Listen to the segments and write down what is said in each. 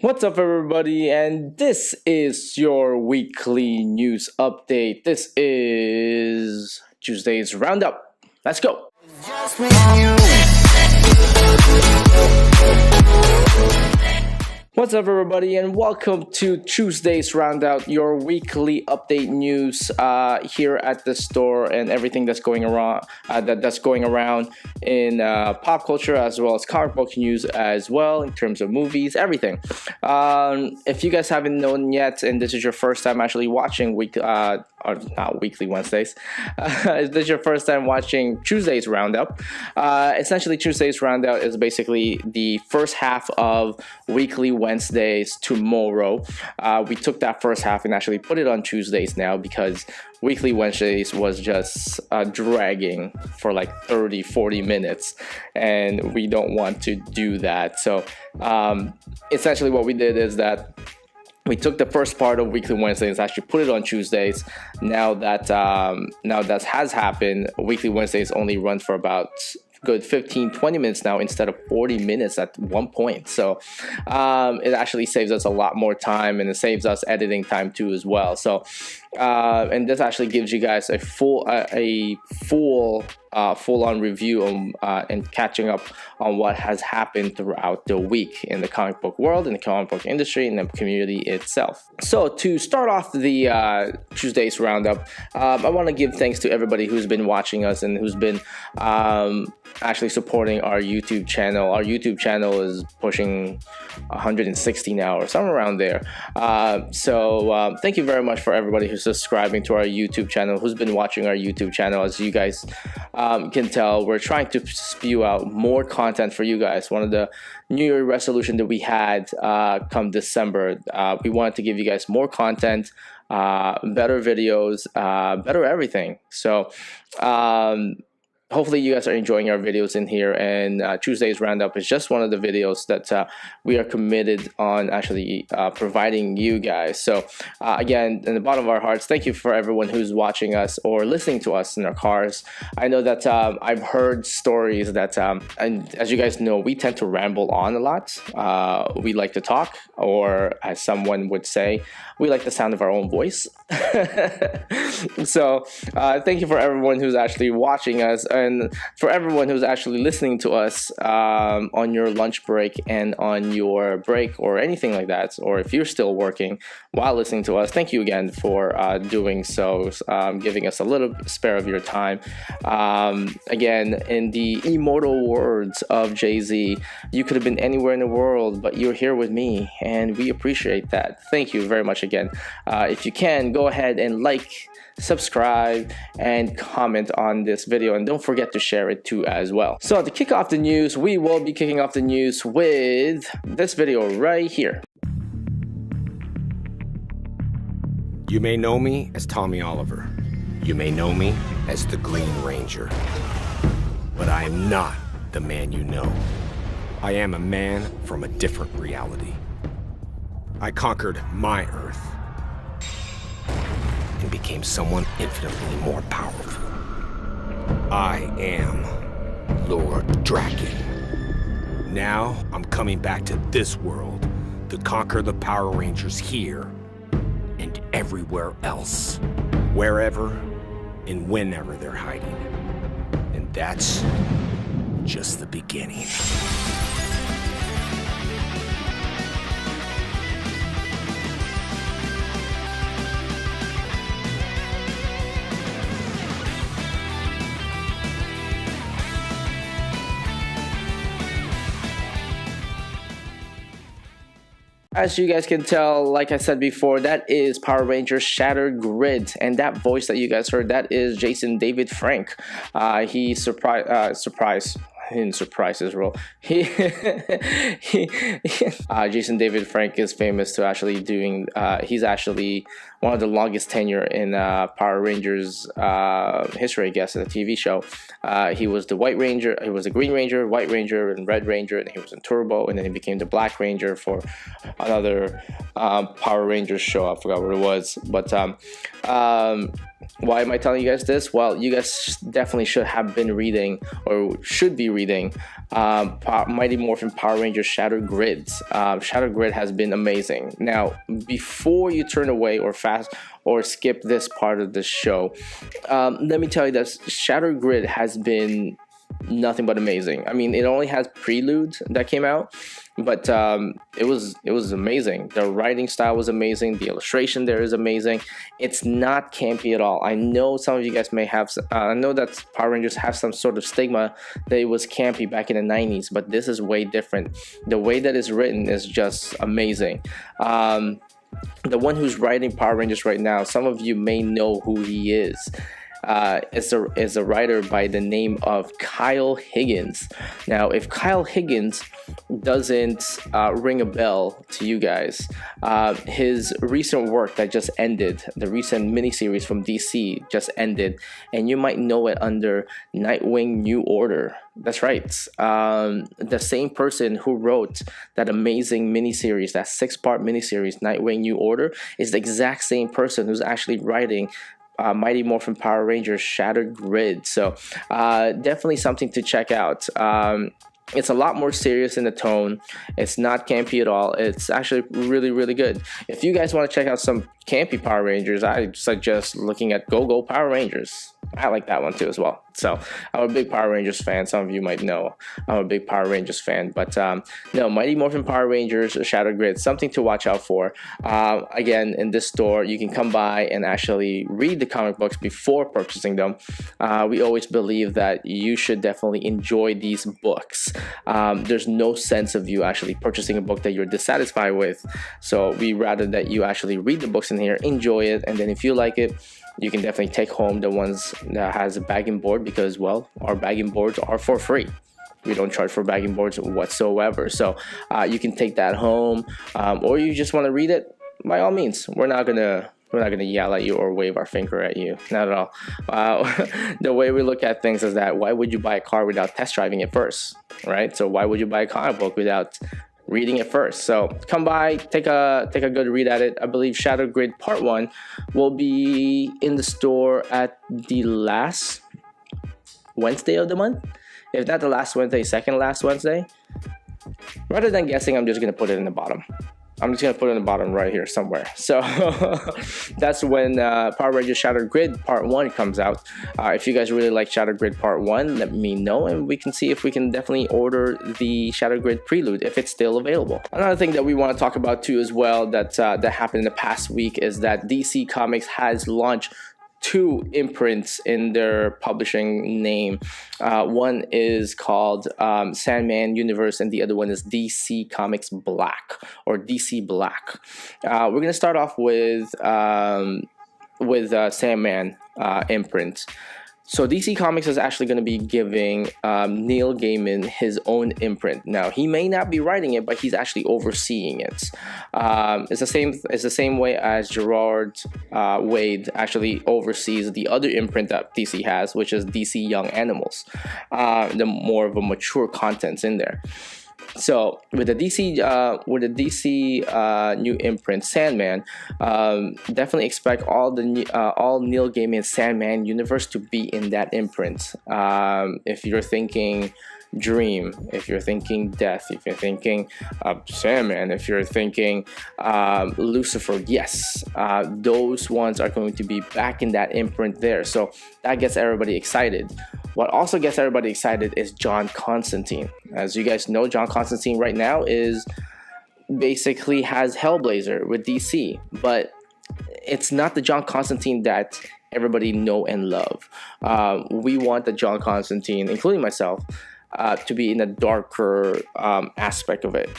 What's up, everybody? And this is your weekly news update. This is Tuesday's Roundup. Let's go. Just me and you. What's up, everybody, and welcome to Tuesday's Roundup, your weekly update news here at the store and everything that's going around that's going around in pop culture, as well as comic book news as well, in terms of movies, everything. If you guys haven't known yet, and this is your first time actually watching or not weekly Wednesdays, if this is your first time watching Tuesday's Roundup, essentially Tuesday's Roundup is basically the first half of weekly Wednesdays tomorrow. We took that first half and actually put it on Tuesdays now because weekly Wednesdays was just dragging for like 30-40 minutes, and we don't want to do that. So essentially what we did is that we took the first part of weekly Wednesdays, actually put it on Tuesdays. Now that has happened, weekly Wednesdays only run for about good 15-20 minutes now instead of 40 minutes at one point. So it actually saves us a lot more time, and it saves us editing time too as well. So and this actually gives you guys a full-on review and catching up on what has happened throughout the week in the comic book world, in the comic book industry, and the community itself. So to start off the Tuesday's Roundup, I want to give thanks to everybody who's been watching us and who's been actually supporting our YouTube channel. Our YouTube channel is pushing 160 now or somewhere around there. So thank you very much for everybody who's subscribing to our YouTube channel, who's been watching our YouTube channel. As you guys can tell, we're trying to spew out more content for you guys. One of the New Year resolution that we had come December, we wanted to give you guys more content, better videos, better everything. So hopefully you guys are enjoying our videos in here, and Tuesday's Roundup is just one of the videos that we are committed on actually providing you guys. So again, in the bottom of our hearts, thank you for everyone who's watching us or listening to us in our cars. I know that I've heard stories that, and as you guys know, we tend to ramble on a lot. We like to talk, or as someone would say, we like the sound of our own voice. So thank you for everyone who's actually watching us, and for everyone who's actually listening to us on your lunch break and on your break or anything like that, or if you're still working while listening to us, thank you again for doing so, giving us a little spare of your time. Again, in the immortal words of Jay-Z, you could have been anywhere in the world, but you're here with me, and we appreciate that. Thank you very much again. If you can, go ahead and like, subscribe, and comment on this video, and don't forget to share it too as well. So to kick off the news, we will be kicking off the news with this video right here. You may know me as Tommy Oliver. You may know me as the Green Ranger. But I am not the man you know. I am a man from a different reality. I conquered my Earth and became someone infinitely more powerful. I am Lord Draken. Now I'm coming back to this world to conquer the Power Rangers here and everywhere else, wherever and whenever they're hiding. And that's just the beginning. As you guys can tell, like I said before, that is Power Rangers Shattered Grid, and that voice that you guys heard, that is Jason David Frank. He he didn't surprise his role. Jason David Frank is famous to actually doing. He's actually one of the longest tenure in Power Rangers history, I guess, in a TV show. He was the White Ranger. He was the Green Ranger, White Ranger, and Red Ranger, and he was in Turbo, and then he became the Black Ranger for another Power Rangers show. I forgot what it was, but why am I telling you guys this? Well, you guys definitely should have been reading, or should be reading Mighty Morphin Power Rangers Shattered Grids. Shattered Grid has been amazing. Now, before you turn away or fast or skip this part of the show, let me tell you that Shattered Grid has been nothing but amazing. I mean, it only has Prelude that came out, but it was amazing. The writing style was amazing. The illustration there is amazing. It's not campy at all. I know some of you guys may have, I know that Power Rangers have some sort of stigma that it was campy back in the 90s, but this is way different. The way that it's written is just amazing. The one who's writing Power Rangers right now, some of you may know who he is. Is a writer by the name of Kyle Higgins. Now, if Kyle Higgins doesn't ring a bell to you guys, his recent work that just ended, the recent miniseries from DC just ended, and you might know it under Nightwing New Order. That's right. The same person who wrote that amazing miniseries, that 6-part miniseries, Nightwing New Order, is the exact same person who's actually writing Mighty Morphin Power Rangers Shattered Grid. So definitely something to check out. It's a lot more serious in the tone. It's not campy at all. It's actually really, really good. If you guys want to check out some campy Power Rangers, I suggest looking at Go Power Rangers. I like that one too as well. So I'm a big Power Rangers fan. Some of you might know I'm a big Power Rangers fan. But no, Mighty Morphin Power Rangers Shattered Grid, something to watch out for. Again, in this store, you can come by and actually read the comic books before purchasing them. We always believe that you should definitely enjoy these books. There's no sense of you actually purchasing a book that you're dissatisfied with. So we rather that you actually read the books in here, enjoy it, and then if you like it, you can definitely take home the ones that has a bagging board, because, well, our bagging boards are for free. We don't charge for bagging boards whatsoever. So you can take that home, or you just want to read it, by all means. We're not gonna yell at you or wave our finger at you. Not at all. The way we look at things is that, why would you buy a car without test driving it first, right? So why would you buy a comic book without reading it first? So come by, take a good read at it. I believe Shattered Grid Part 1 will be in the store at the last Wednesday of the month. If not the last Wednesday, second last Wednesday. Rather than guessing, I'm just going to put it in the bottom. I'm just going to put it in the bottom right here somewhere. So that's when Power Rangers Shattered Grid Part 1 comes out. If you guys really like Shattered Grid Part 1, let me know, and we can see if we can definitely order the Shattered Grid Prelude if it's still available. Another thing that we want to talk about too as well that happened in the past week is that DC Comics has launched 2 imprints in their publishing name. One is called Sandman Universe, and the other one is DC Comics Black, or DC Black. We're gonna start off with Sandman imprint. So DC Comics is actually going to be giving Neil Gaiman his own imprint. Now, he may not be writing it, but he's actually overseeing it. It's the same way as Gerard Wade actually oversees the other imprint that DC has, which is DC Young Animals. The more of a mature contents in there. So with the DC new imprint Sandman, definitely expect all Neil Gaiman Sandman universe to be in that imprint. If you're thinking Dream, if you're thinking Death, if you're thinking Sandman, if you're thinking Lucifer, yes, those ones are going to be back in that imprint there. So that gets everybody excited. What also gets everybody excited is John Constantine. As you guys know, John Constantine right now basically has Hellblazer with DC, but it's not the John Constantine that everybody know and love. We want the John Constantine, including myself, to be in a darker aspect of it.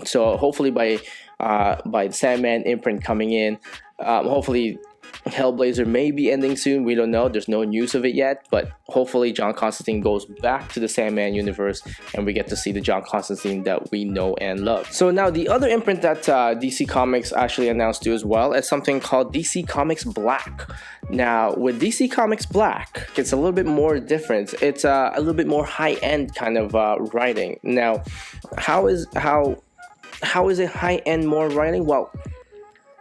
So hopefully by the Sandman imprint coming in, hopefully Hellblazer may be ending soon. We don't know. There's no news of it yet, but hopefully John Constantine goes back to the Sandman universe and we get to see the John Constantine that we know and love. So now the other imprint that DC Comics actually announced too as well is something called DC Comics Black. Now with DC Comics Black, it's a little bit more different. It's a little bit more high-end kind of writing. Now, how is it high-end more writing? Well,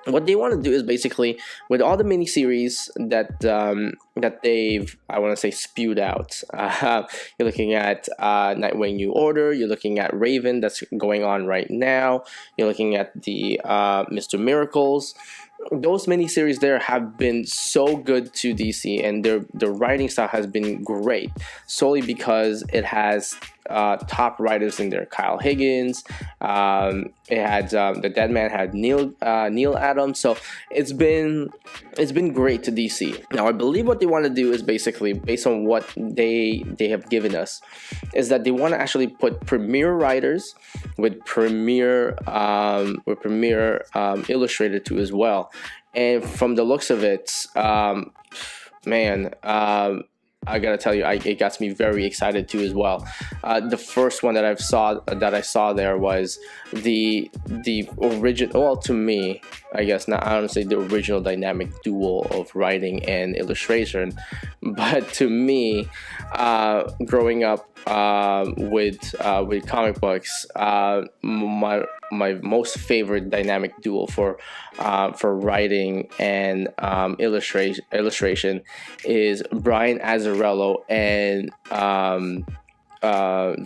what they want to do is basically, with all the miniseries that they've, I want to say, spewed out. You're looking at Nightwing New Order. You're looking at Raven, that's going on right now. You're looking at the Mr. Miracles. Those miniseries there have been so good to DC, and their writing style has been great, solely because it has top writers in there. Kyle Higgins, it had the Dead Man had Neil Adams, so it's been great to DC. Now I believe what they want to do is basically, based on what they have given us, is that they want to actually put premier writers with premier illustrator too as well. And from the looks of it, man, I gotta tell you, it got me very excited too as well. The first one that I saw there was the original. Well, to me, I guess not. I don't say the original dynamic duo of writing and illustration, but to me, growing up with comic books, my most favorite dynamic duo for writing and illustration is Brian Azzarello and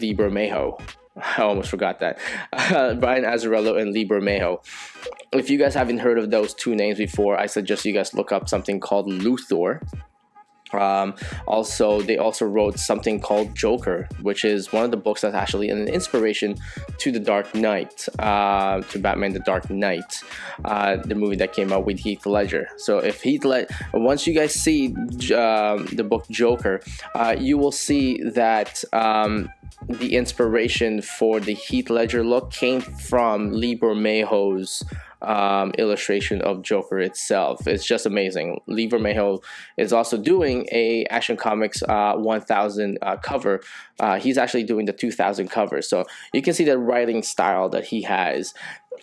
Lee Bermejo. I almost forgot that. Brian Azzarello and Lee Bermejo. If you guys haven't heard of those two names before, I suggest you guys look up something called Luthor. Also, they also wrote something called Joker, which is one of the books that's actually an inspiration to The Dark Knight, to Batman: The Dark Knight, the movie that came out with Heath Ledger. So if once you guys see the book Joker, you will see that the inspiration for the Heath Ledger look came from Lee Bermejo's illustration of Joker itself. It's just amazing. Lee Bermejo is also doing a Action Comics 1000 cover. He's actually doing the 2000 cover, so you can see the writing style that he has.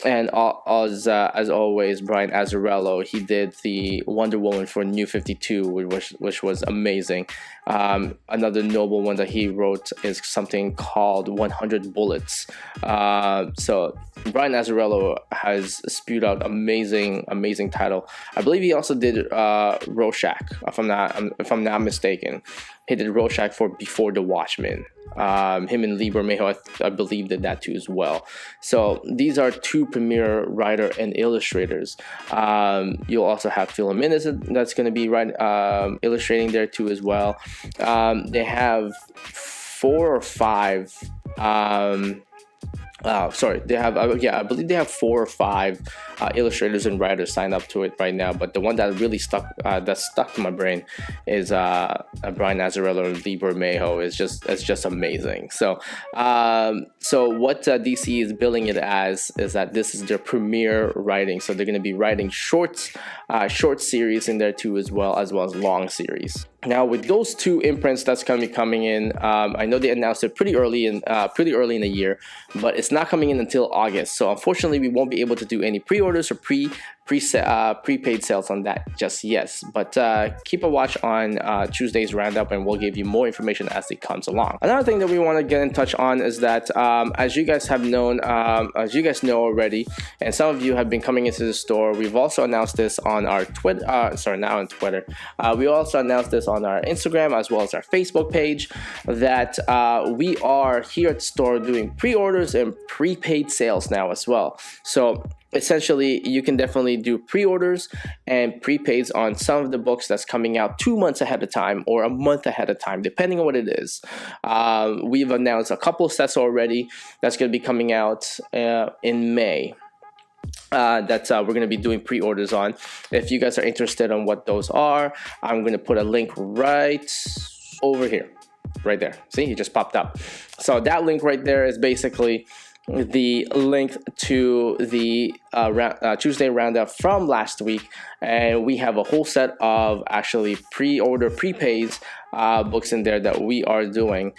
And as always, Brian Azzarello, he did the Wonder Woman for New 52, which was amazing. Another noble one that he wrote is something called 100 Bullets. So Brian Azzarello has spewed out amazing title. I believe he also did Rorschach, if I'm not mistaken. He did Rorschach for Before the Watchmen. Him and Lee Bermejo, I believe, did that too as well. So these are two premier writer and illustrators. You'll also have Philomena that's going to be illustrating there too as well. They have 4 or 5. They have I believe they have 4 or 5 illustrators and writers signed up to it right now. But the one that really stuck to my brain is Brian Azzarello and Lee Bermejo. It's just amazing. So what DC is billing it as is that this is their premier writing. So they're going to be writing short series in there too, as well as long series. Now with those 2 imprints that's going to be coming in, I know they announced it pretty early in the year, but it's not coming in until August. So unfortunately, we won't be able to do any pre-orders or prepaid sales on that just yet. But keep a watch on Tuesday's roundup, and we'll give you more information as it comes along. Another thing that we want to get in touch on is that as you guys know already, and some of you have been coming into the store, we've also announced this on our Twitter. We also announced this on our Instagram as well as our Facebook page, that we are here at the store doing pre-orders and prepaid sales now as well. So essentially, you can definitely do pre-orders and prepaids on some of the books that's coming out 2 months ahead of time or a month ahead of time, depending on what it is. We've announced a couple of sets already that's going to be coming out in May. That we're going to be doing pre-orders on. If you guys are interested on what those are, I'm going to put a link right over here, right there. See, it just popped up. So that link right there is basically the link to the Tuesday roundup from last week, and we have a whole set of actually pre-order prepays books in there that we are doing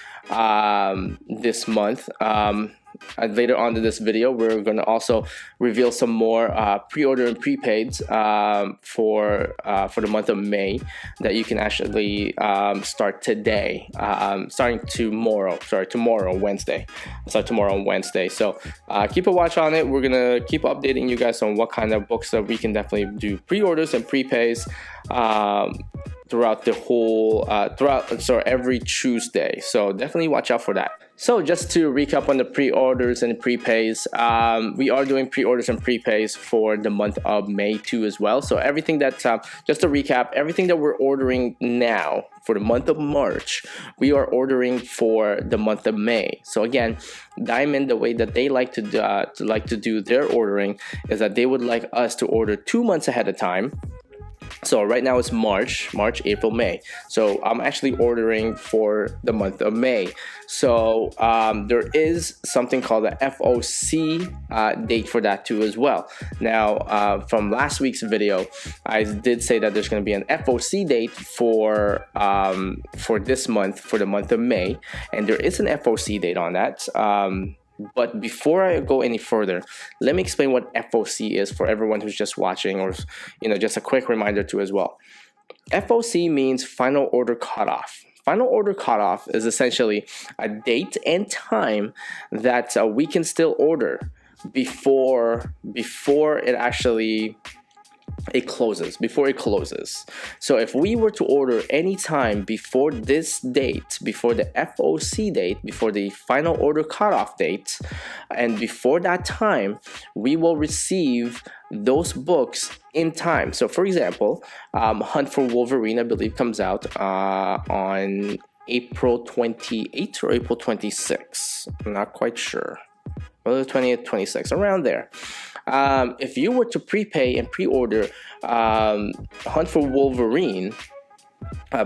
this month. later on in this video, we're going to also reveal some more pre-order and prepaids for the month of May that you can actually start today, starting tomorrow. Sorry, tomorrow, Wednesday. Start tomorrow on Wednesday. So keep a watch on it. We're gonna keep updating you guys on what kind of books that we can definitely do pre-orders and prepays throughout the whole every Tuesday. So definitely watch out for that. So just to recap on the pre-orders and prepays, we are doing pre-orders and prepays for the month of May too as well. So everything that's just to recap, everything that we're ordering now for the month of March, we are ordering for the month of May. So again, Diamond, the way that they like to do their ordering is that they would like us to order 2 months ahead of time. So right now it's March, April, May. So I'm actually ordering for the month of May. So there is something called the FOC date for that too as well. Now from last week's video, I did say that there's going to be an FOC date for this month, for the month of May, and there is an FOC date on that. But before I go any further, let me explain what FOC is for everyone who's just watching, or just a quick reminder too as well. FOC means final order cutoff. Final order cutoff is essentially a date and time that we can still order before it actually before it closes. So if we were to order any time before this date, before the FOC date, before the final order cutoff date, and before that time, we will receive those books in time. So for example, Hunt for Wolverine, I believe, comes out on April 28th or April 26th. I'm not quite sure. Well, 20th, 26th, around there. If you were to prepay and pre-order Hunt for Wolverine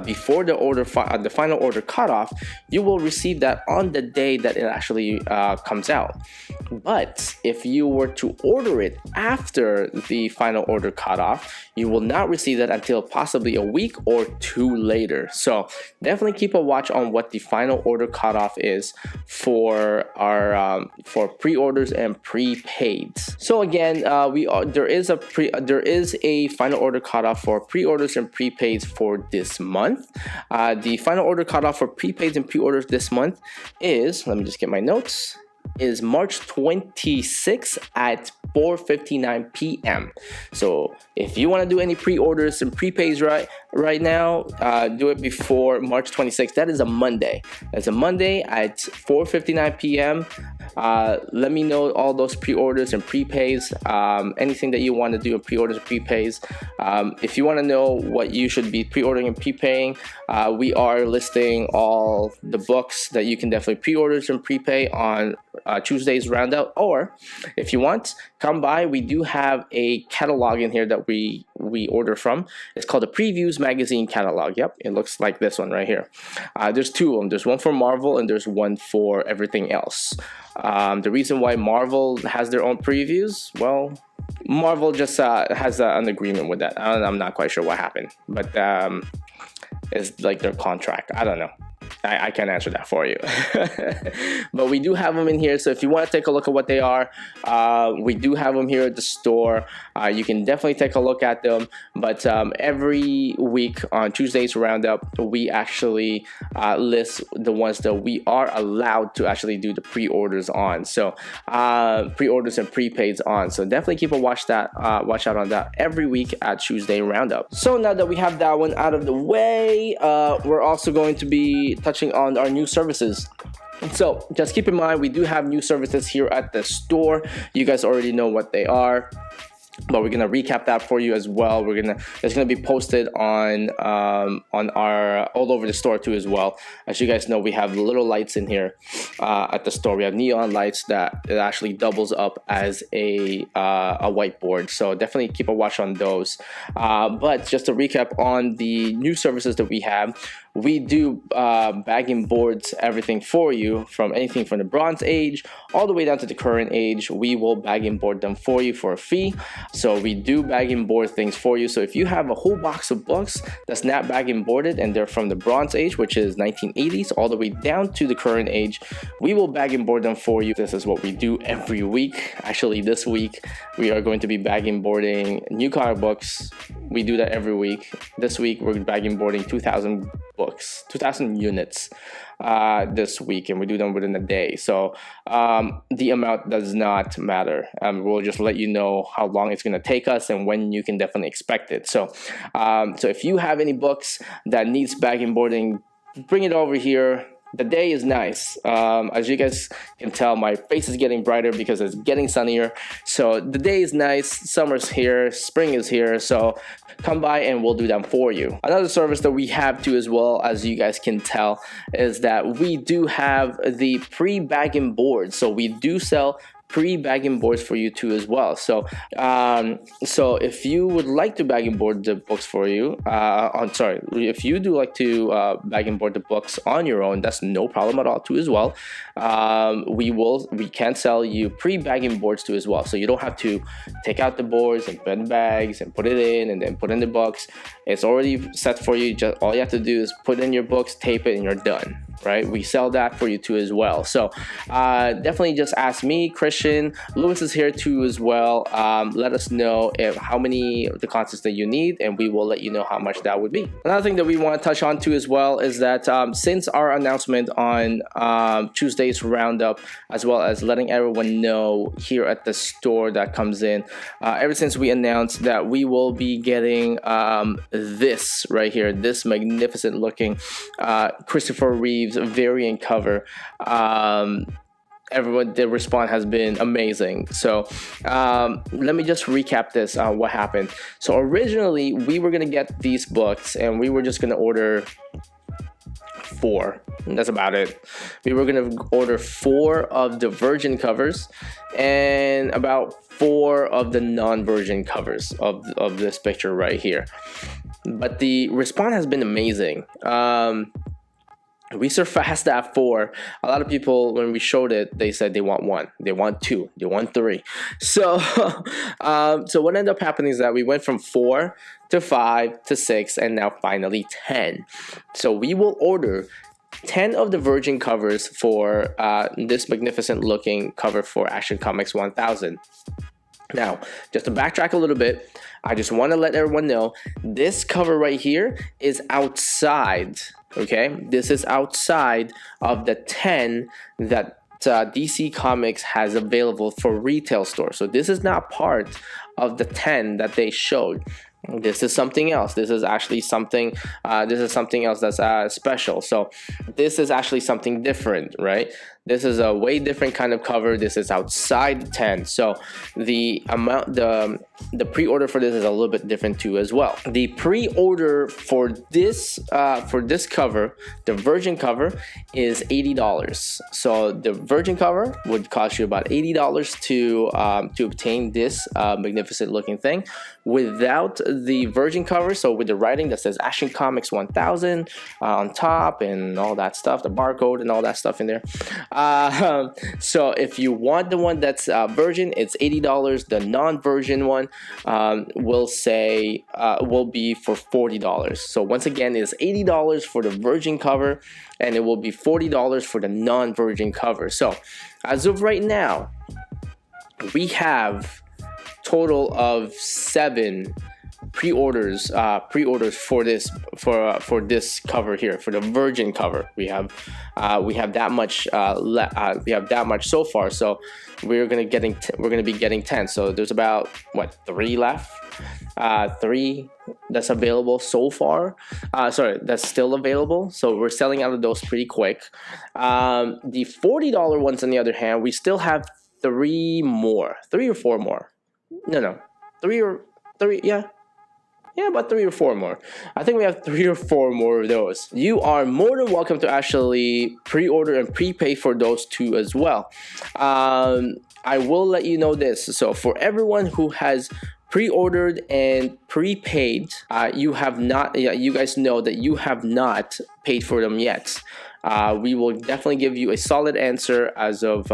before the final order cutoff, you will receive that on the day that it actually comes out. But if you were to order it after the final order cutoff, you will not receive that until possibly a week or 2 later. So definitely keep a watch on what the final order cutoff is for our for pre-orders and prepaids. So again, there is a final order cutoff for pre-orders and prepaids for this month. The final order cutoff for prepaids and pre-orders this month is, let me just get my notes, is March 26th at 4:59 p.m. So if you want to do any pre-orders and prepays right now, do it before March 26th. That is a Monday. That's a Monday at 4:59 p.m. Let me know all those pre-orders and prepays, anything that you want to do in pre-orders and prepays. If you want to know what you should be pre-ordering and prepaying, we are listing all the books that you can definitely pre-order and prepay on Tuesday's roundup. Or if you want, come by. We do have a catalog in here that we order from. It's called the Previews Magazine catalog. Yep, it looks like this one right here. There's 2 of them. There's one for Marvel and there's one for everything else. The reason why Marvel has their own previews, well, Marvel just has an agreement with that. I'm not quite sure what happened, but it's like their contract. I don't know. I can't answer that for you. But we do have them in here, so if you want to take a look at what they are, we do have them here at the store. You can definitely take a look at them. But every week on Tuesday's roundup, we actually list the ones that we are allowed to actually do the pre-orders on. So pre-orders and prepaids on. So definitely keep a watch out on that every week at Tuesday roundup. So now that we have that one out of the way, we're also going to be touching on our new services. So just keep in mind, we do have new services here at the store. You guys already know what they are, but we're gonna recap that for you as well. It's gonna be posted on our all over the store too as well. As you guys know, we have little lights in here at the store. We have neon lights that it actually doubles up as a whiteboard. So definitely keep a watch on those. But just to recap on the new services that we have, we do bagging boards, everything for you, from anything from the Bronze Age all the way down to the current age. We will bagging board them for you for a fee. So we do bagging board things for you. So if you have a whole box of books that's not bagging boarded and they're from the Bronze Age, which is 1980s, all the way down to the current age, we will bagging board them for you. This is what we do every week. Actually, this week we are going to be bagging boarding new comic books. We do that every week. This week we're bagging boarding 2,000 books, 2,000 units this week, and we do them within a day. So the amount does not matter. We'll just let you know how long it's going to take us and when you can definitely expect it. So so if you have any books that needs bagging boarding, bring it over here. The day is nice. As you guys can tell, my face is getting brighter because it's getting sunnier. So the day is nice. Summer's here. Spring is here. So come by and we'll do them for you. Another service that we have too, as well, as you guys can tell, is that we do have the pre-bagging board. So we do sell pre-bagging boards for you too as well. So so if you would like to bagging board the books for you, if you do like to bagging board the books on your own, that's no problem at all too as well. We can sell you pre-bagging boards too as well, so you don't have to take out the boards and put in bags and put it in and then put in the books. It's already set for you. Just all you have to do is put in your books, tape it, and you're done. Right? We sell that for you too as well. So definitely just ask me, Christian. Lewis is here too as well. Let us know how many of the concerts that you need, and we will let you know how much that would be. Another thing that we want to touch on too as well is that since our announcement on Tuesday's roundup, as well as letting everyone know here at the store that comes in, ever since we announced that we will be getting this right here, this magnificent looking Christopher Reeves variant cover, everyone, the response has been amazing. So let me just recap this, what happened. So originally we were gonna get these books and we were just gonna order 4, and that's about it. We were gonna order 4 of the virgin covers and about 4 of the non-virgin covers of this picture right here, but the response has been amazing. We surpassed that 4. A lot of people, when we showed it, they said they want 1, they want 2, they want 3. So so what ended up happening is that we went from 4 to 5 to 6 and now finally 10. So we will order 10 of the virgin covers for this magnificent looking cover for Action Comics 1000. Now, just to backtrack a little bit, I just want to let everyone know this cover right here is outside. Okay, this is outside of the 10 that DC Comics has available for retail stores. So this is not part of the 10 that they showed. This is something else. This is actually something. This is something else that's special. So this is actually something different, right? This is a way different kind of cover. This is outside the 10. So the amount, the pre-order for this is a little bit different too as well. The pre-order for this cover, the virgin cover, is $80. So the virgin cover would cost you about $80 to obtain this magnificent looking thing. Without the virgin cover, so with the writing that says Action Comics 1000 on top and all that stuff, the barcode and all that stuff in there. So if you want the one that's virgin, it's $80. The non-virgin one will be for $40. So once again, it's $80 for the virgin cover, and it will be $40 for the non-virgin cover. So as of right now, we have total of 7 pre-orders for this cover here, for the virgin cover. We have that much we have that much so far, so we're gonna be getting 10. So there's about 3 left, 3 that's available so far, that's still available. So we're selling out of those pretty quick. The $40 ones, on the other hand, we still have 3 or 4 more. No, 3 or 3, yeah, about 3 or 4 more. I think we have 3 or 4 more of those. You are more than welcome to actually pre-order and prepay for those too as well. I will let you know this. So for everyone who has pre-ordered and prepaid, you have not, you guys know that you have not paid for them yet. We will definitely give you a solid answer as of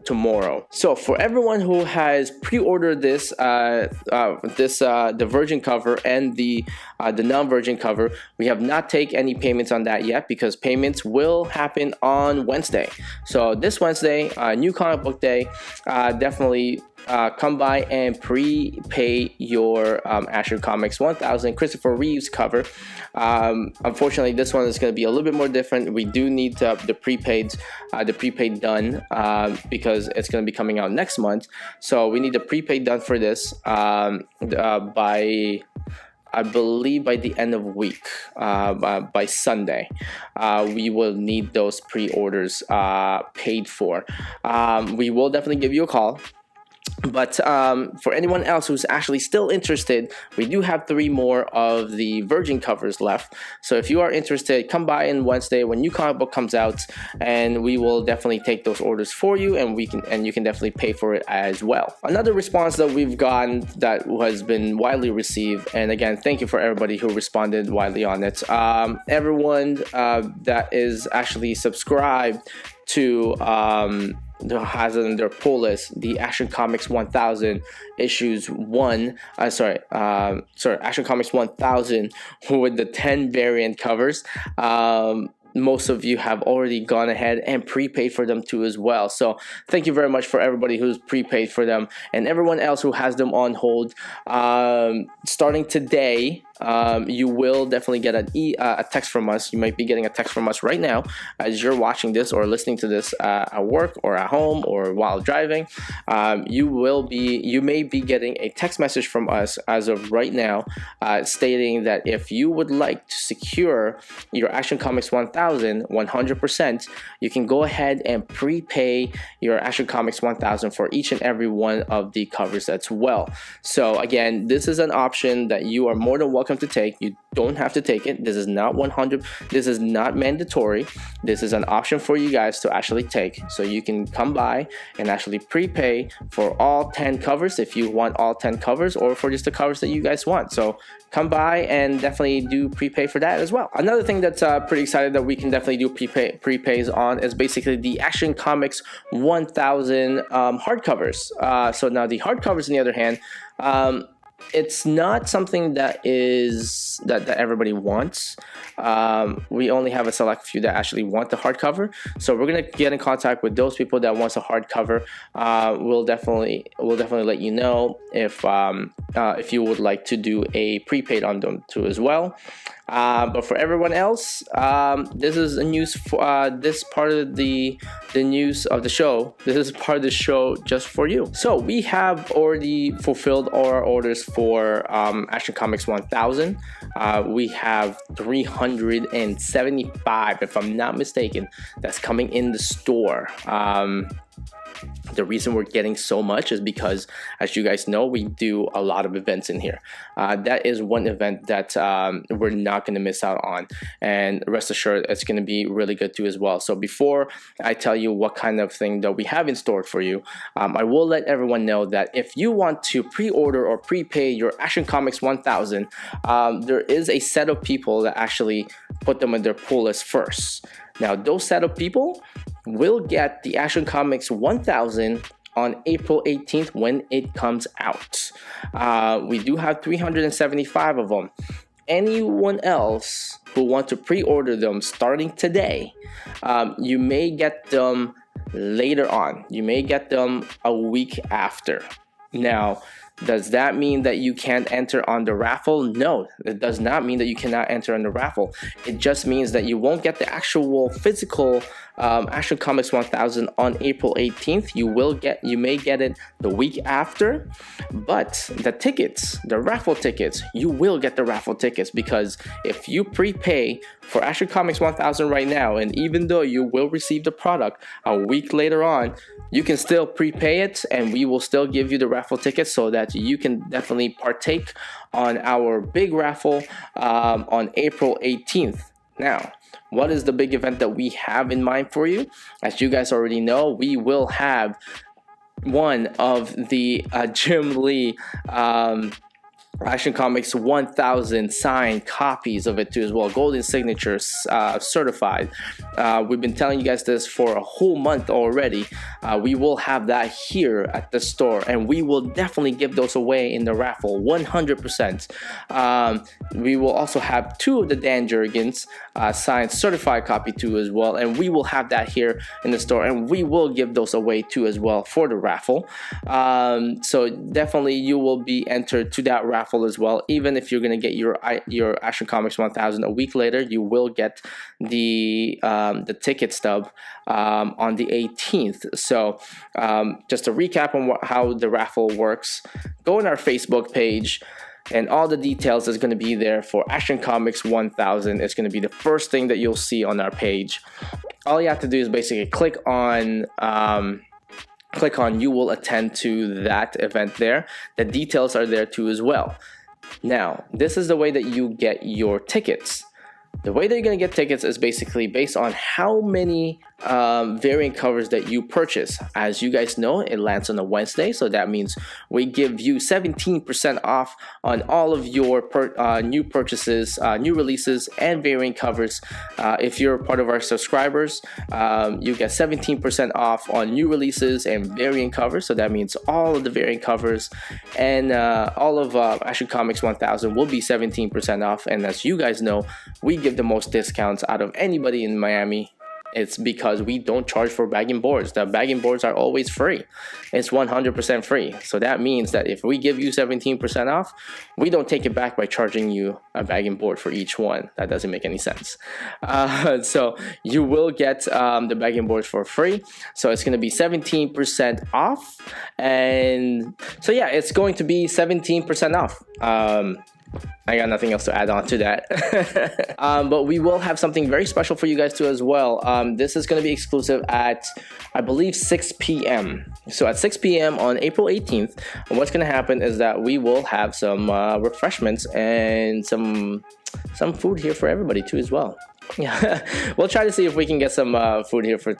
tomorrow. So for everyone who has pre-ordered this, the virgin cover and the non-virgin cover, we have not taken any payments on that yet because payments will happen on Wednesday. So this Wednesday, new comic book day, definitely come by and prepay your Action Comics 1000 Christopher Reeves cover. Unfortunately, this one is going to be a little bit more different. We do need the prepaid done because it's going to be coming out next month. So we need the prepaid done for this by, I believe, by the end of week, by Sunday. We will need those pre-orders paid for. We will definitely give you a call. But for anyone else who's actually still interested, we do have 3 more of the virgin covers left. So if you are interested, come by on Wednesday when new comic book comes out, and we will definitely take those orders for you, and you can definitely pay for it as well. Another response that we've gotten that has been widely received, and again, thank you for everybody who responded widely on it. Everyone that is actually subscribed to has in their pull list the Action Comics 1000 issues 1 Action Comics 1000 with the 10 variant covers. Most of you have already gone ahead and prepaid for them too as well. So thank you very much for everybody who's prepaid for them, and everyone else who has them on hold. Starting today, you will definitely get a text from us. You might be getting a text from us right now as you're watching this or listening to this at work or at home or while driving. You may be getting a text message from us as of right now, stating that if you would like to secure your Action Comics 1000 100%, you can go ahead and prepay your Action Comics 1000 for each and every one of the covers as well. So again, this is an option that you are more than welcome to take. You don't have to take it. This is not 100. This is not mandatory. This is an option for you guys to actually take. So you can come by and actually prepay for all 10 covers if you want all 10 covers, or for just the covers that you guys want. So come by and definitely do prepay for that as well. Another thing that's pretty excited that we can definitely do prepays on is basically the Action Comics 1000 hardcovers. So now the hardcovers, on the other hand, it's not something that everybody wants. We only have a select few that actually want the hardcover, so we're gonna get in contact with those people that wants a hardcover. We'll definitely let you know if you would like to do a prepaid on them too as well. But for everyone else, this is a news for this part of the news of the show. This is part of the show just for you. So we have already fulfilled all our orders for Action Comics 1000. We have 375, if I'm not mistaken, that's coming in the store. The reason we're getting so much is because, as you guys know, we do a lot of events in here. That is one event that we're not going to miss out on, and rest assured it's going to be really good too as well. So before I tell you what kind of thing that we have in store for you, I will let everyone know that if you want to pre-order or prepay your Action Comics 1000, there is a set of people that actually put them in their pull list first. Now, those set of people will get the Action Comics 1000 on April 18th when it comes out. We do have 375 of them. Anyone else who wants to pre-order them starting today, you may get them later on. You may get them a week after. Now, does that mean that you can't enter on the raffle? No, it does not mean that you cannot enter on the raffle. It just means that you won't get the actual physical Action Comics 1000 on April 18th. You may get it the week after, but the tickets, the raffle tickets, you will get the raffle tickets, because if you prepay for Action Comics 1000 right now, and even though you will receive the product a week later on, you can still prepay it, and we will still give you the raffle tickets so that you can definitely partake on our big raffle on April 18th. Now, what is the big event that we have in mind for you? As you guys already know, we will have one of the Jim Lee Action Comics 1000 signed copies of it too as well, golden signatures, certified. We've been telling you guys this for a whole month already. We will have that here at the store, and we will definitely give those away in the raffle 100%. We will also have 2 of the Dan Jurgens signed certified copy too as well, and we will have that here in the store, and we will give those away too as well for the raffle. So definitely you will be entered to that raffle as well. Even if you're going to get your Action Comics 1000 a week later, you will get the ticket stub on the 18th. So just to recap on how the raffle works, go on our Facebook page, and all the details is going to be there for Action Comics 1000. It's going to be the first thing that you'll see on our page. All you have to do is basically click on you will attend to that event there. The details are there too as well. Now, this is the way that you get your tickets. The way that you're going to get tickets is basically based on how many variant covers that you purchase. As you guys know, it lands on a Wednesday, so that means we give you 17% off on all of your new purchases, new releases, and variant covers. If you're part of our subscribers, you get 17% off on new releases and variant covers, so that means all of the variant covers and all of Action Comics 1000 will be 17% off. And as you guys know, we give the most discounts out of anybody in Miami. It's because we don't charge for bagging boards. The bagging boards are always free. It's 100% free. So that means that if we give you 17% off, we don't take it back by charging you a bagging board for each one. That doesn't make any sense. So you will get the bagging boards for free. So it's going to be 17% off. And so yeah, it's going to be 17% off. I got nothing else to add on to that. But we will have something very special for you guys too as well. This is going to be exclusive at, I believe, 6 p.m. So at 6 p.m. on April 18th, what's going to happen is that we will have some refreshments and some food here for everybody too as well. Yeah, we'll try to see if we can get some food here for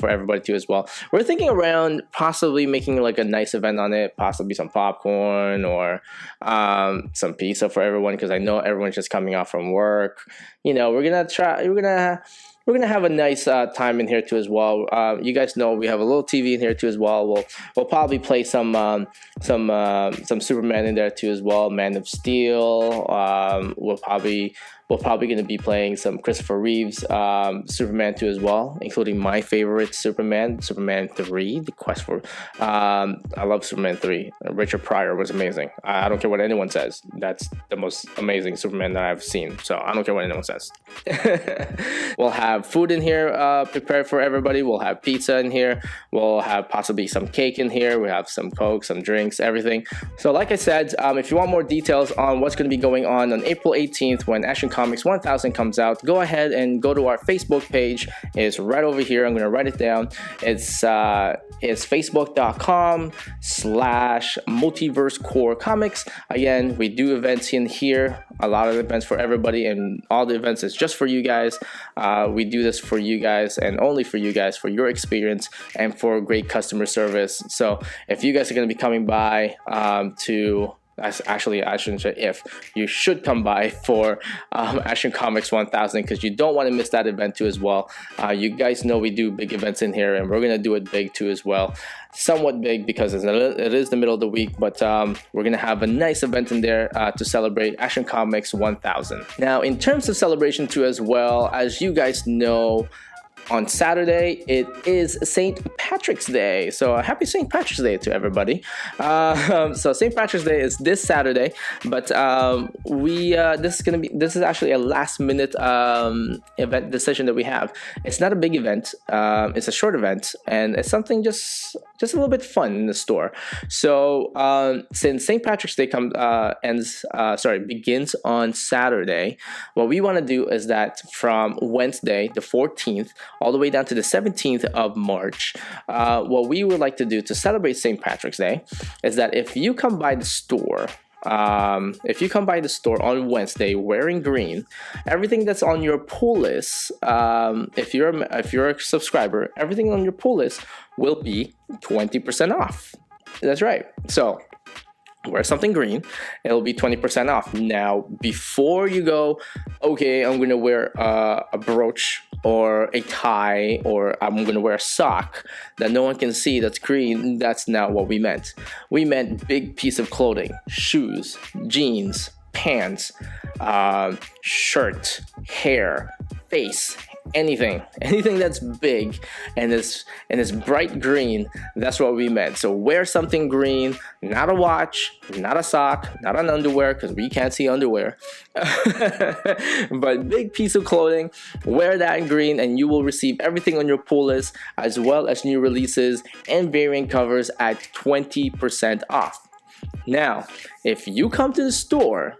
everybody too as well. We're thinking around possibly making like a nice event on it, possibly some popcorn or some pizza for everyone, because I know everyone's just coming off from work. You know, we're gonna have a nice time in here too as well. You guys know we have a little TV in here too as well. We'll probably play some Superman in there too as well. Man of Steel. We're probably going to be playing some Christopher Reeves Superman 2 as well, including my favorite Superman 3, The Quest for... I love Superman 3. Richard Pryor was amazing. I don't care what anyone says. That's the most amazing Superman that I've seen. So I don't care what anyone says. We'll have food in here prepared for everybody. We'll have pizza in here. We'll have possibly some cake in here. We have some Coke, some drinks, everything. So like I said, if you want more details on what's going to be going on April 18th when Action Comics 1000 comes out, go ahead and go to our Facebook page. It's right over here. I'm going to write it down. It's facebook.com/Multiverse Corps Comics. Again, we do events in here, a lot of events for everybody, and all the events is just for you guys. We do this for you guys and only for you guys, for your experience and for great customer service. So if you guys are going to be coming by actually, I shouldn't say if. You should come by for Action Comics 1000 because you don't want to miss that event too as well. You guys know we do big events in here, and we're going to do it big too as well. Somewhat big because it is the middle of the week, but we're going to have a nice event in there to celebrate Action Comics 1000. Now, in terms of celebration too as well, as you guys know, on Saturday, it is St. Patrick's Day. So happy St. Patrick's Day to everybody. So St. Patrick's Day is this Saturday, but this is actually a last minute event decision that we have. It's not a big event. It's a short event, and it's something just a little bit fun in the store. So since St. Patrick's Day begins on Saturday, what we want to do is that from Wednesday, the 14th, all the way down to the 17th of March, what we would like to do to celebrate St. Patrick's Day is that if you come by the store if you come by the store on Wednesday wearing green, everything that's on your pull list, if you're a subscriber, everything on your pull list will be 20% off. That's right. So wear something green, it'll be 20% off. Now, before you go, okay, I'm gonna wear a brooch or a tie, or I'm gonna wear a sock that no one can see that's green, that's not what we meant. We meant big piece of clothing, shoes, jeans, pants, shirt, hair, face, anything that's big and is bright green. That's what we meant. So wear something green, not a watch, not a sock, not an underwear, because we can't see underwear, but big piece of clothing. Wear that in green and you will receive everything on your pull list, as well as new releases and variant covers at 20% off. Now, if you come to the store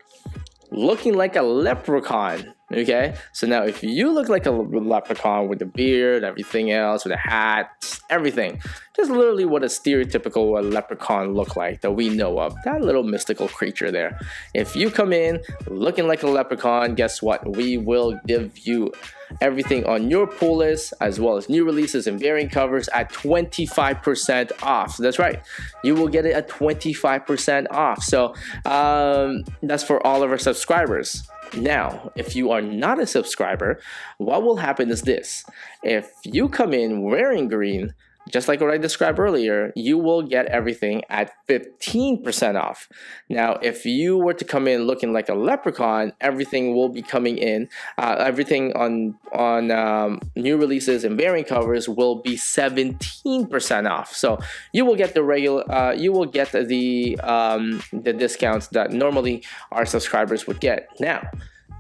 looking like a leprechaun, okay, so now if you look like a leprechaun with the beard, everything else, with a hat, everything, just literally what a stereotypical leprechaun look like that we know of, that little mystical creature there. If you come in looking like a leprechaun, guess what? We will give you everything on your pull list, as well as new releases and variant covers at 25% off. That's right, you will get it at 25% off. So that's for all of our subscribers. Now, if you are not a subscriber, what will happen is this: if you come in wearing green, just like what I described earlier, you will get everything at 15% off. Now, if you were to come in looking like a leprechaun, everything will be coming in. Everything on new releases and variant covers will be 17% off. So you will get the regular, you will get the discounts that normally our subscribers would get. Now,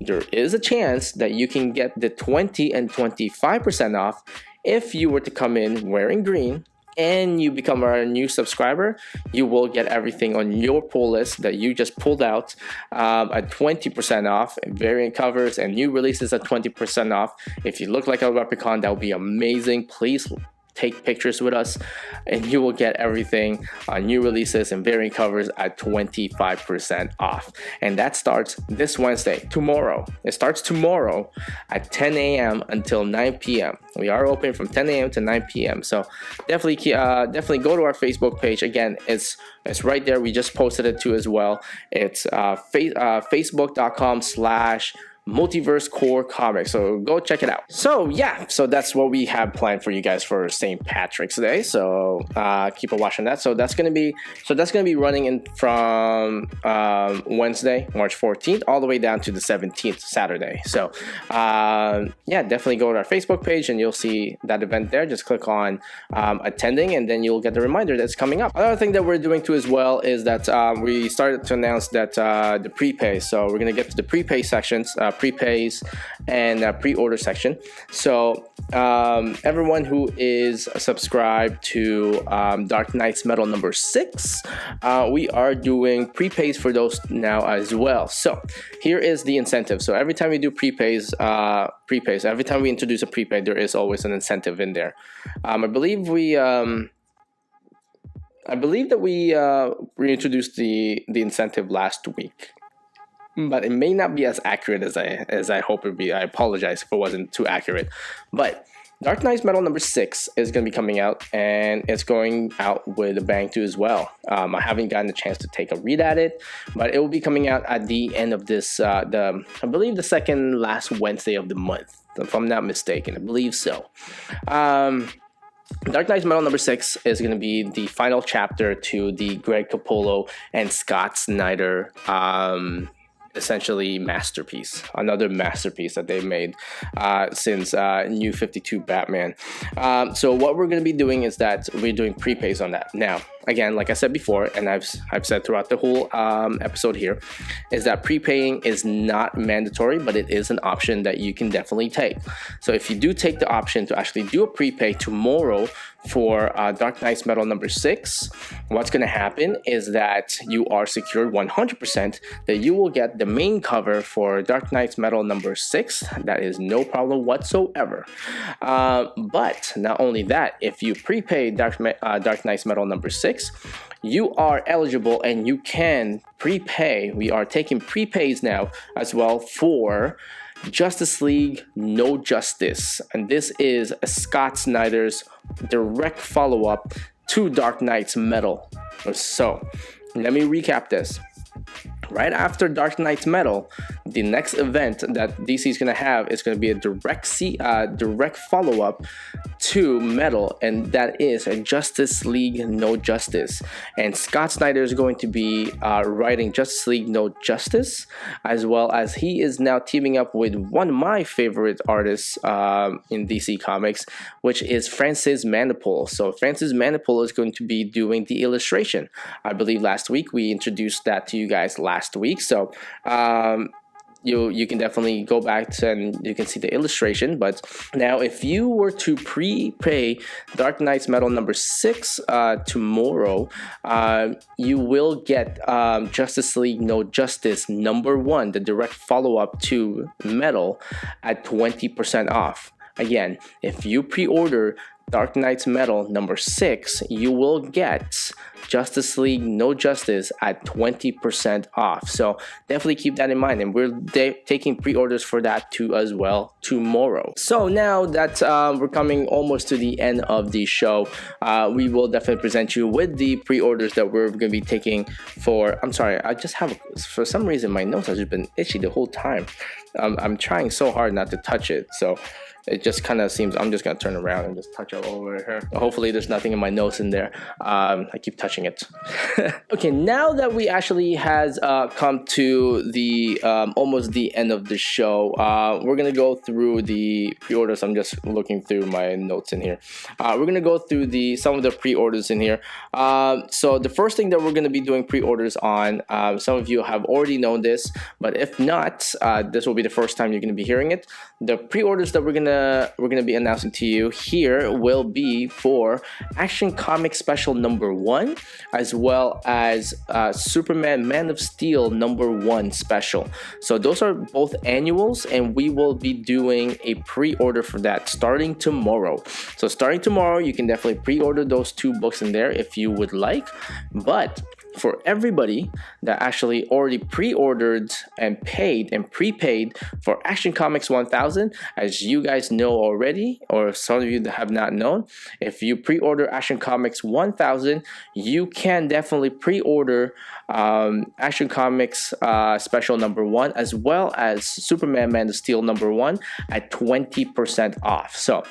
there is a chance that you can get the 20 and 25% off if you were to come in wearing green and you become a new subscriber. You will get everything on your pull list that you just pulled out at 20% off, and variant covers and new releases at 20% off. If you look like a leprechaun, that would be amazing. Please take pictures with us and you will get everything on new releases and variant covers at 25% off. And that starts this Wednesday, tomorrow. It starts tomorrow at 10 a.m. until 9 p.m. We are open from 10 a.m. to 9 p.m. So definitely go to our Facebook page. Again, it's right there. We just posted it too as well. It's facebook.com/Multiverse Corps Comics. So go check it out. So yeah, so that's what we have planned for you guys for St. Patrick's Day. So keep on watching that. So that's gonna be running in from Wednesday, March 14th, all the way down to the 17th, Saturday. So yeah, definitely go to our Facebook page and you'll see that event there. Just click on attending and then you'll get the reminder that's coming up. Another thing that we're doing too as well is that we started to announce that the prepay. So we're gonna get to the prepay sections. Prepays and pre-order section. So everyone who is subscribed to Dark Knight's Metal number 6, we are doing prepays for those now as well. So here is the incentive. So every time we do prepays, every time we introduce a prepay, there is always an incentive in there. I believe that we reintroduced the incentive last week, but it may not be as accurate as I hope it would be. I apologize if it wasn't too accurate. But Dark Knight's Metal number 6 is going to be coming out, and it's going out with a bang too as well. I haven't gotten a chance to take a read at it, but it will be coming out at the end of this, I believe the second last Wednesday of the month, if I'm not mistaken. I believe so. Dark Knight's Metal number 6 is going to be the final chapter to the Greg Capullo and Scott Snyder essentially masterpiece, another masterpiece that they've made since New 52 Batman. So what we're going to be doing is that we're doing prepays on that. Now, again, like I said before, and I've said throughout the whole episode here, is that prepaying is not mandatory, but it is an option that you can definitely take. So if you do take the option to actually do a prepay tomorrow for Dark Knight's Metal number 6, what's going to happen is that you are secured 100% that you will get the main cover for Dark Knight's Metal number 6. That is no problem whatsoever. But not only that, if you prepay Dark Knight's Metal number 6, you are eligible and you can prepay. We are taking prepays now as well for Justice League No Justice, and this is Scott Snyder's direct follow-up to Dark Knight's Metal. So let me recap this. Right after Dark Knight's Metal, the next event that DC is going to have is going to be a direct follow-up to Metal, and that is a Justice League No Justice. And Scott Snyder is going to be writing Justice League No Justice, as well as he is now teaming up with one of my favorite artists in DC Comics, which is Francis Manapul. So Francis Manapul is going to be doing the illustration. I believe last week we introduced that to you guys last week. So you can definitely go back and you can see the illustration. But now if you were to prepay Dark Knight's Metal number 6 tomorrow, you will get Justice League No Justice number 1, the direct follow-up to Metal, at 20% off. Again, if you pre-order Dark Knight's Metal number 6, you will get Justice League No Justice at 20% off. So definitely keep that in mind, and we're taking pre-orders for that too as well tomorrow. So now that we're coming almost to the end of the show, we will definitely present you with the pre-orders that we're going to be taking for, I'm sorry, I just have, for some reason my nose has just been itchy the whole time. I'm trying so hard not to touch it, so it just kind of seems I'm just gonna turn around and just touch all over here. Hopefully there's nothing in my nose in there. I keep touching it. Okay, now that we actually has come to the almost the end of the show, we're gonna go through the pre-orders. I'm just looking through my notes in here. We're gonna go through some of the pre-orders in here. So the first thing that we're gonna be doing pre-orders on, some of you have already known this, but if not, this will be the first time you're gonna be hearing it. The pre-orders that we're gonna be announcing to you here will be for Action Comics Special number 1, as well as Superman Man of Steel number 1 special. So those are both annuals, and we will be doing a pre-order for that starting tomorrow. So starting tomorrow, you can definitely pre-order those 2 books in there if you would like. But for everybody that actually already pre-ordered and paid and prepaid for Action Comics 1000, as you guys know already, or some of you that have not known, if you pre-order Action Comics 1000, you can definitely pre-order Action Comics Special number 1, as well as Superman Man of Steel number 1 at 20% off. So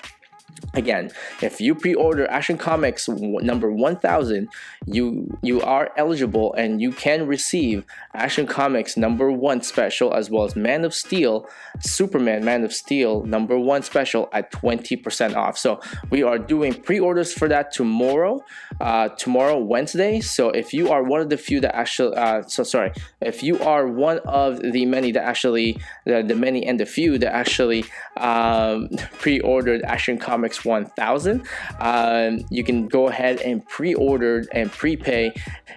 again, if you pre-order Action Comics number 1000, you are eligible and you can receive Action Comics number 1 special, as well as Man of Steel, Superman Man of Steel number 1 special at 20% off. So we are doing pre-orders for that tomorrow, Wednesday. So if you are one of the few that actually, if you are one of the many that actually, the many and the few that actually pre-ordered Action Comics 1000, you can go ahead and pre-order and prepay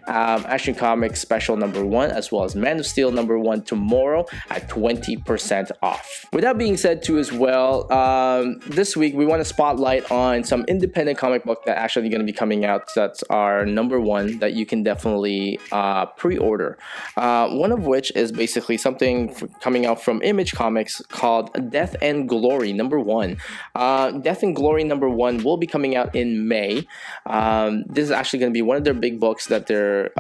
Action Comics Special number 1, as well as Man of Steel number 1 tomorrow at 20% off. With that being said too as well, this week we want to spotlight on some independent comic book that actually going to be coming out. That's our number 1 that you can definitely pre-order. One of which is basically something coming out from Image Comics called Death and Glory number 1. Death and Glory number 1 will be coming out in May. This is actually going to be one of their big books that they're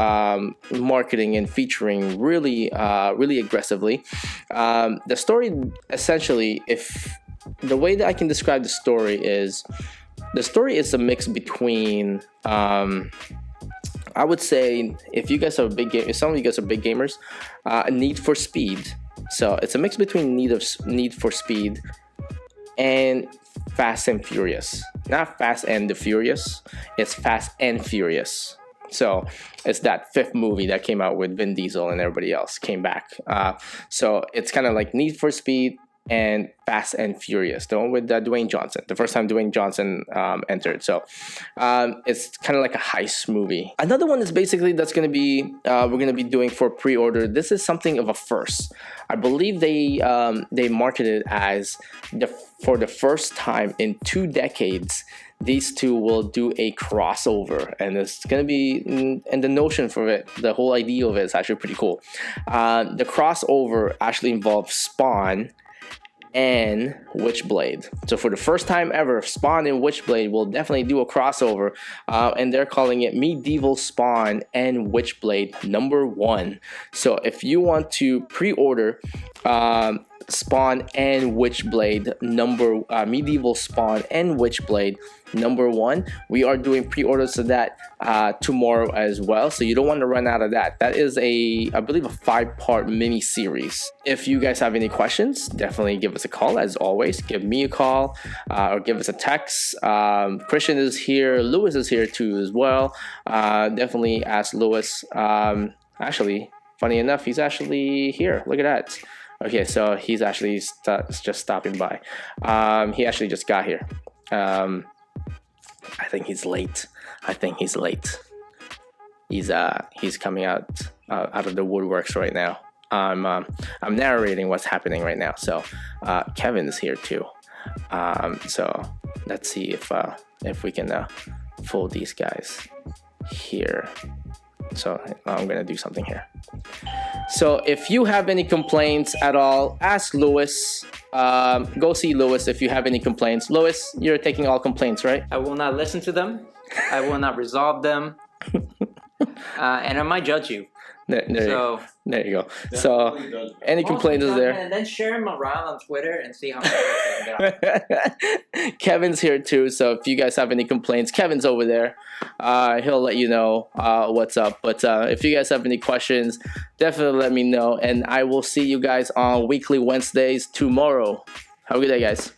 marketing and featuring really aggressively. The story, essentially, if the way that I can describe the story is a mix between I would say, if you guys are if some of you guys are big gamers, Need for Speed. So it's a mix between Need for Speed and Fast and Furious. Not Fast and the Furious, it's Fast and Furious. So it's that 5th movie that came out with Vin Diesel and everybody else came back. So it's kind of like Need for Speed and Fast and Furious, the one with Dwayne Johnson, the first time Dwayne Johnson entered. So it's kind of like a heist movie. Another one is basically that's going to be we're going to be doing for pre-order. This is something of a first. I believe they marketed as for the first time in 2 decades, these two will do a crossover, and it's gonna be, and the notion for it, the whole idea of it is actually pretty cool. The crossover actually involves Spawn and Witchblade. So for the first time ever, Spawn and Witchblade will definitely do a crossover, and they're calling it Medieval Spawn and Witchblade #1. So if you want to pre-order Spawn and Witchblade Medieval Spawn and Witchblade #1, we are doing pre-orders of that tomorrow as well, so you don't want to run out of that. That is I believe a 5-part mini series. If you guys have any questions, definitely give us a call. As always, give me a call or give us a text. Christian is here, Lewis is here too as well. Definitely ask Lewis. Actually, funny enough, he's actually here. Look at that. Okay, so he's actually just stopping by. He actually just got here. I think he's late. He's coming out of the woodworks right now. I'm narrating what's happening right now. So Kevin is here too. So let's see if we can fold these guys here. So I'm gonna do something here. So if you have any complaints at all, ask Lewis. Go see Lewis if you have any complaints. Lewis, you're taking all complaints, right? I will not listen to them. I will not resolve them. And I might judge you. There you go. So any complaints is there. And then share them around on Twitter and see how many. Kevin's here too, so if you guys have any complaints, Kevin's over there. He'll let you know what's up. But if you guys have any questions, definitely let me know, and I will see you guys on Weekly Wednesdays tomorrow. Have a good day, guys.